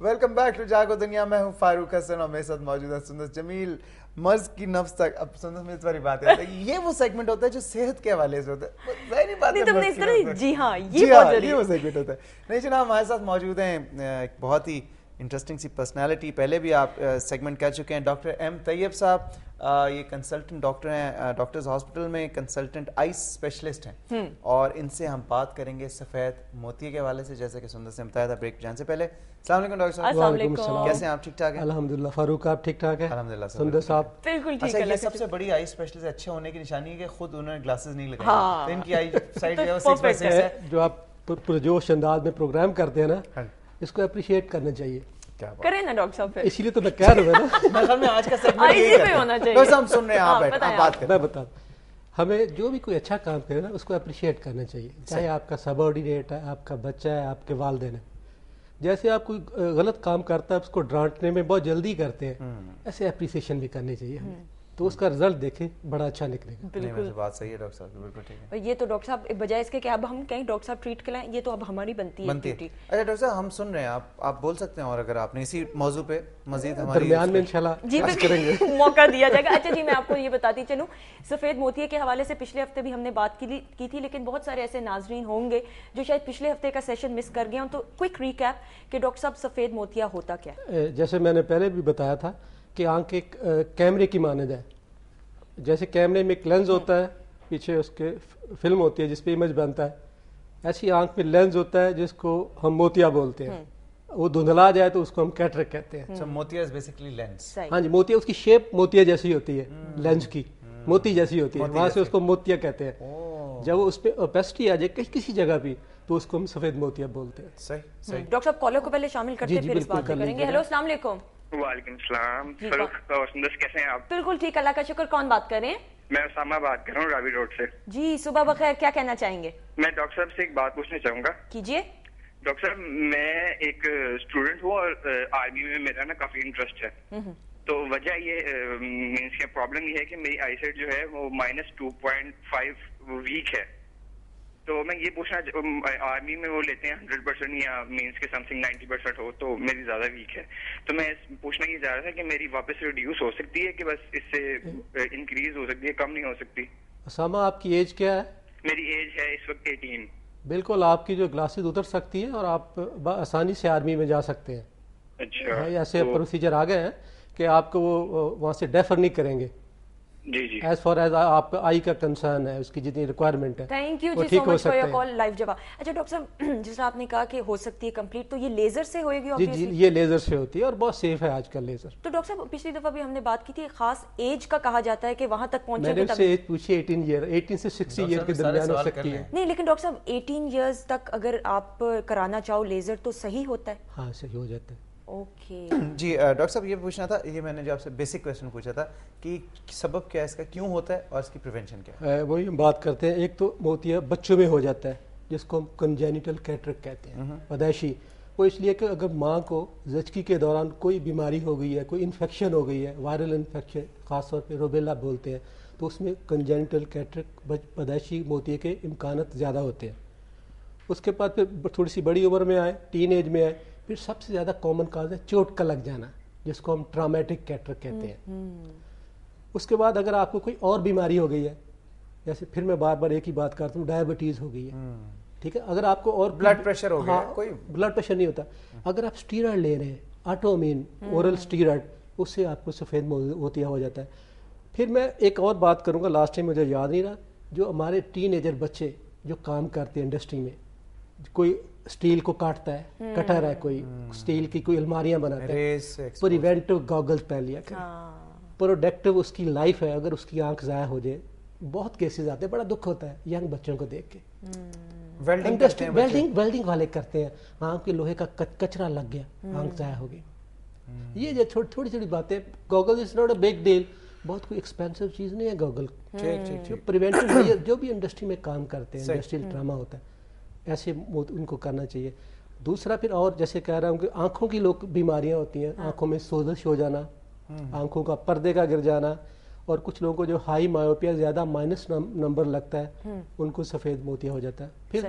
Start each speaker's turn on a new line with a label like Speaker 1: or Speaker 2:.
Speaker 1: Welcome back to جاگو دنیا. میں ہوں فاروق حسن اور میرے ساتھ موجود ہے سندس جمیل. مرض کی نفس تک. اب سندس میں اس باری بات ہے یہ وہ سیگمنٹ ہوتا ہے جو صحت کے حوالے سے ہوتا ہے. ظاہری بات ہے
Speaker 2: جی ہاں یہ
Speaker 1: وہ سیگمنٹ ہوتا ہے. نہیں جناب ہمارے ساتھ موجود ہیں ایک بہت ہی انٹرسٹنگ سی پرسنالٹی. پہلے بھی آپ سیگمنٹ کر چکے ہیں. ڈاکٹر ایم طیب صاحب یہ کنسلٹنٹ ڈاکٹر ہیں ڈاکٹرز ہاسپٹل میں, کنسلٹنٹ آئس اسپیشلسٹ ہیں, اور ان سے ہم بات کریں گے سفید موتی کے حوالے سے, جیسے کہ سندس نے بتایا تھا بریک جانے سے پہلے. السلام علیکم ڈاکٹر صاحب.
Speaker 3: وعلیکم السلام.
Speaker 1: کیسے ہیں آپ؟ ٹھیک ٹھاک ہیں
Speaker 3: الحمدللہ. فاروق آپ ٹھیک ٹھاک ہیں؟
Speaker 1: الحمدللہ.
Speaker 3: سندس صاحب
Speaker 2: بالکل ٹھیک
Speaker 1: ہے.
Speaker 2: ہے.
Speaker 1: سب سے بڑی آئی اسپیشلسٹ اچھے ہونے کی نشانی ہے کہ خود انہوں نے گلاسز نہیں لگائے, تو ان کی آئی سائٹ جو ہے 6/6 ہے.
Speaker 3: جو آپ پرجوش انداز میں پروگرام کرتے ہیں نا, اس کو اپریشیٹ کرنا چاہیے.
Speaker 2: کریں نا ڈاکٹر صاحب,
Speaker 3: اسی لیے تو میں کہہ رہا ہوں نا.
Speaker 1: میرے خیال میں آج کا سیگمنٹ یہی ہے ہونا چاہیے. ڈاکٹر صاحب سن رہے ہیں, آپ بیٹھ آپ بات کریں.
Speaker 3: میں بتا دوں, ہمیں جو بھی کوئی اچھا کام کرے نا اس کو اپریشیٹ کرنا چاہیے, چاہے آپ کا سبارڈینیٹ ہے, آپ کا بچہ ہے, آپ کے والدین ہیں. جیسے آپ کوئی غلط کام کرتا ہے اس کو ڈانٹنے میں بہت جلدی کرتے ہیں, ایسے اپریسیشن بھی کرنی چاہیے ہمیں, تو اس کا رزلٹ دیکھیں بڑا اچھا نکلے گا.
Speaker 1: بالکل بات صحیح ہے ڈاکٹر صاحب, بالکل ٹھیک ہے.
Speaker 2: یہ تو ڈاکٹر صاحب بجائے اس کے کہ اب ہم کہیں ڈاکٹر صاحب ٹریٹ کرائیں, یہ تو اب ہماری بنتی ہے.
Speaker 1: اچھا ڈاکٹر صاحب ہم سن رہے ہیں, آپ بول سکتے ہیں, اور اگر آپ نے اسی موضوع پہ مزید ہماری
Speaker 3: درمیان میں انشاءاللہ
Speaker 2: جی کریں گے موقع دیا جائے گا. اچھا جی, میں آپ کو یہ بتاتی چلوں, سفید موتیے کے حوالے سے پچھلے ہفتے بھی ہم نے بات کی تھی, لیکن بہت سارے ایسے ناظرین ہوں گے جو شاید پچھلے ہفتے کا سیشن مس کر گئے ہوں. تو کوئک ریکیپ کہ ڈاکٹر صاحب سفید موتیا ہوتا کیا ہے؟
Speaker 3: جیسے میں نے پہلے بھی بتایا تھا کہ آنکھ ایک کیمرے کی مانند ہے. جیسے کیمرے میں ایک لینز ہوتا ہے, پیچھے اس کے فلم ہوتی ہے جس پہ امیج بنتا ہے, ایسی آنکھ میں لینز ہوتا ہے جس کو ہم موتیا بولتے ہیں. وہ دھندلا جائے تو اس کو ہم کیٹریک کہتے ہیں.
Speaker 1: موتیا از بیسیکلی لینس.
Speaker 3: ہاں جی, موتیا اس کی شیپ موتیا جیسی ہوتی ہے, لینس کی موتی جیسی ہوتی ہے, وہاں سے اس کو موتیا کہتے ہیں. جب وہ اس پہ اوپیسٹی آ جائے کسی جگہ بھی تو اس کو ہم سفید موتیا بولتے ہیں.
Speaker 1: صحیح.
Speaker 2: ڈاکٹر صاحب کالر کو پہلے شامل کرتے پھر اس بات کریں گے. ہیلو السلام علیکم.
Speaker 4: وعلیکم السلام. فاروق اور سندس کیسے ہیں آپ؟
Speaker 2: بالکل ٹھیک, اللہ کا شکر. کون بات کر رہے ہیں؟
Speaker 4: میں اسامہ بات کر رہا ہوں راوی روڈ سے.
Speaker 2: جی صبح بخیر, کیا کہنا چاہیں گے؟
Speaker 4: میں ڈاکٹر صاحب سے ایک بات پوچھنا چاہوں گا.
Speaker 2: کیجیے.
Speaker 4: ڈاکٹر صاحب میں ایک اسٹوڈنٹ ہوں اور آرمی میں میرا نا کافی انٹرسٹ ہے. تو وجہ یہ مینس کیا پرابلم یہ ہے کہ میری آئی سائٹ جو ہے وہ -2.5 ویک ہے. تو میں یہ پوچھنا, آرمی میں وہ لیتے ہیں 100% یا مینس کے سم تھنگ 90% ہو, تو میری زیادہ ویک ہے. تو میں پوچھنا یہ چاہ رہا تھا کہ میری واپس ریڈیوس ہو سکتی ہے کہ بس اس سے انکریز ہو سکتی ہے, کم نہیں ہو سکتی؟
Speaker 3: اسامہ آپ کی ایج کیا ہے؟
Speaker 4: میری ایج ہے اس وقت 18.
Speaker 3: بالکل آپ کی جو گلاسز اتر سکتی ہیں اور آپ آسانی سے آرمی میں جا سکتے ہیں.
Speaker 4: اچھا,
Speaker 3: ایسے پروسیجر آ گئے ہیں کہ آپ کو وہ وہاں سے ڈیفر نہیں کریں گے.
Speaker 4: جی جی,
Speaker 3: ایز فار ایز آپ کا آئی کا کنسرن ہے, اس کی جتنی ریکوائرمنٹ ہے.
Speaker 2: Thank you ji so much for your call live جواب. اچھا ڈاکٹر صاحب جس طرح آپ نے کہا کہ ہو سکتی ہے کمپلیٹ, تو یہ لیزر سے ہوئے گی؟
Speaker 3: جی جی, یہ لیزر سے ہوتی ہے اور بہت سیف ہے آج کل لیزر.
Speaker 2: تو ڈاکٹر صاحب پچھلی دفعہ بھی ہم نے بات کی تھی, خاص ایج کا کہا جاتا ہے کہ وہاں تک پہنچے.
Speaker 3: میں نے اس سے ایج پوچھی 18 سے 60 ایئر کے درمیان ہو سکتی ہے.
Speaker 2: نہیں لیکن ڈاکٹر صاحب 18 ایئرز تک اگر آپ کرانا چاہو لیزر تو صحیح ہوتا ہے؟
Speaker 3: ہاں صحیح ہو جاتا ہے.
Speaker 2: اوکے
Speaker 1: جی ڈاکٹر صاحب یہ پوچھنا تھا, یہ میں نے جو آپ سے بیسک کویسچن پوچھا تھا کہ سبب کیا ہے اس کا, کیوں ہوتا ہے, اور اس کی پریونشن کیا ہے؟
Speaker 3: وہی ہم بات کرتے ہیں. ایک تو موتیا بچوں میں ہو جاتا ہے جس کو ہم کنجینیٹل کیٹریک کہتے ہیں, پیدائشی. وہ اس لیے کہ اگر ماں کو زچگی کے دوران کوئی بیماری ہو گئی ہے, کوئی انفیکشن ہو گئی ہے, وائرل انفیکشن خاص طور پہ روبیلا بولتے ہیں, تو اس میں کنجینیٹل کیٹریک پیدائشی موتیے کے امکانات زیادہ ہوتے ہیں. اس کے بعد پھر تھوڑی سی بڑی عمر میں آئے, ٹین ایج میں آئے, پھر سب سے زیادہ کامن کاز ہے چوٹ کا لگ جانا, جس کو ہم ٹرامیٹک کیٹریک کہتے ہیں. اس کے بعد اگر آپ کو کوئی اور بیماری ہو گئی ہے, جیسے پھر میں بار بار ایک ہی بات کرتا ہوں, ڈائبٹیز ہو گئی ہے, ٹھیک ہے, اگر آپ کو اور
Speaker 1: بلڈ پریشر ہو گیا, کوئی
Speaker 3: بلڈ پریشر نہیں ہوتا, اگر آپ اسٹیرائڈ لے رہے ہیں, آٹومین اورل اسٹیرائڈ, اس سے آپ کو سفید موتیا ہو جاتا ہے. پھر میں ایک اور بات کروں گا, لاسٹ ٹائم مجھے یاد نہیں رہا, جو ہمارے ٹین ایجر بچے جو کام کرتے ہیں انڈسٹری میں, کوئی اسٹیل کو کاٹتا ہے, کٹر ہے, کوئی اسٹیل کی کوئی الماریاں بناتا ہے, پریونٹیو گاگلز پہن لیا کریں. پروڈکٹیو اس کی لائف ہے, اگر اس کی آنکھ ضائع ہو جائے, بہت کیسز آتے ہیں, بڑا دکھ ہوتا ہے ینگ بچوں کو دیکھ کے. ویلڈنگ والے کرتے ہیں, آنکھ کے لوہے کا کچرا لگ گیا, آنکھ ضائع ہو گئی. یہ جو تھوڑی چھوٹی باتیں, Google is not a big deal, بہت کوئی ایکسپینسو چیز نہیں ہے گوگل. پریونٹیو جو بھی انڈسٹری میں کام کرتے ہیں, انڈسٹریل ٹراما ہوتا ہے, ایسے ان کو کرنا چاہیے. دوسرا پھر اور جیسے کہہ رہا ہوں کہ آنکھوں کی لوگ بیماریاں ہوتی ہیں, آنکھوں میں سوزش ہو جانا, آنکھوں کا پردے کا گر جانا, اور کچھ لوگوں کو جو ہائی مایوپیا زیادہ مائنس نمبر لگتا ہے, ان کو سفید موتیا ہو جاتا ہے. پھر